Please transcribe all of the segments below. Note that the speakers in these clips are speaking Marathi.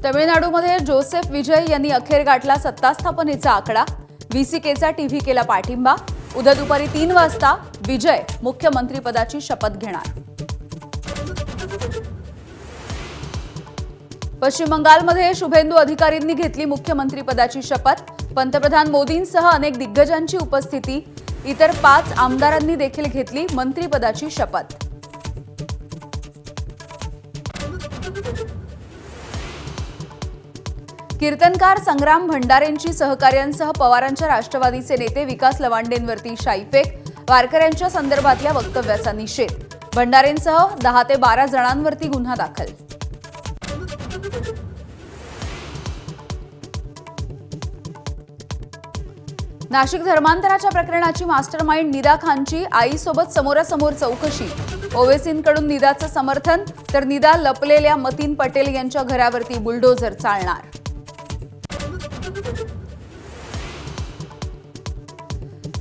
तमिळनाडूमध्ये जोसेफ विजय यांनी अखेर गाठला सत्ता स्थापनेचा आकडा. व्हीसीकेचा टीव्ही केला पाठिंबा. उद्या दुपारी 3 वाजता विजय मुख्यमंत्रीपदाची शपथ घेणार. पश्चिम बंगालमध्ये शुभेंदू अधिकारींनी घेतली मुख्यमंत्रीपदाची शपथ. पंतप्रधान मोदींसह अनेक दिग्गजांची उपस्थिती. इतर 5 आमदारांनी देखील घेतली मंत्रिपदाची शपथ. कीर्तनकार संग्राम भंडारेंची सहकार्यांसह पवारांच्या राष्ट्रवादीचे नेते विकास लवांडेंवरती शाईफेक. वारकऱ्यांच्या संदर्भातल्या वक्तव्याचा निषेध. भंडारेंसह 10 ते 12 जणांवरती गुन्हा दाखल. नाशिक धर्मांतराच्या प्रकरणाची मास्टरमाइंड निदा खानची आईसोबत समोरासमोर चौकशी. ओवेसींकडून निदाचं समर्थन तर निदा लपलेल्या मतीन पटेल यांच्या घरावरती बुलडोझर चालणार.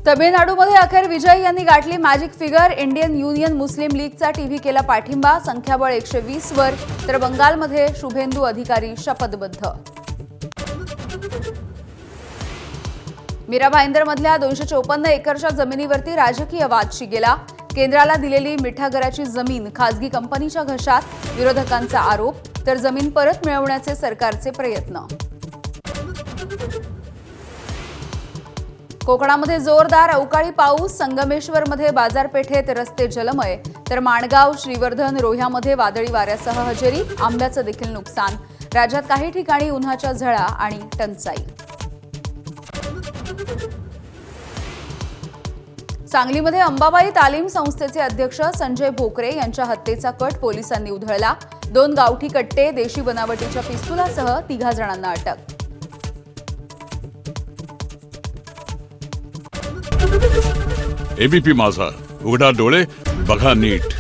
तमिळनाडूमध्ये अखेर विजय यांनी गाठली मॅजिक फिगर. इंडियन युनियन मुस्लिम लीगचा टीव्ही केला पाठिंबा. संख्याबळ 120 वर. तर बंगालमध्ये शुभेंदू अधिकारी शपथबद्ध. मीरा भाईंदरमधल्या 254 एकरच्या जमिनीवरती राजकीय वाद शिगेला. केंद्राला दिलेली मिठागराची जमीन खासगी कंपनीच्या घशात. विरोधकांचा आरोप. तर जमीन परत मिळवण्याचे सरकारचे प्रयत्न. कोकणामध्ये जोरदार अवकाळी पाऊस. संगमेश्वरमध्ये बाजारपेठेत रस्ते जलमय. तर माणगाव, श्रीवर्धन, रोह्यामध्ये वादळी वाऱ्यासह हजेरी. आंब्याचं देखील नुकसान. राज्यात काही ठिकाणी उन्हाच्या झळा आणि टंचाई. सांगलीमध्ये अंबाबाई तालीम संस्थेचे अध्यक्ष संजय भोकरे यांच्या हत्येचा कट पोलिसांनी उधळला. 2 गावठी कट्टे, देशी बनावटीच्या पिस्तुलासह 3 जणांना अटक. एबीपी माझा, उघडा डोळे बघा नीट.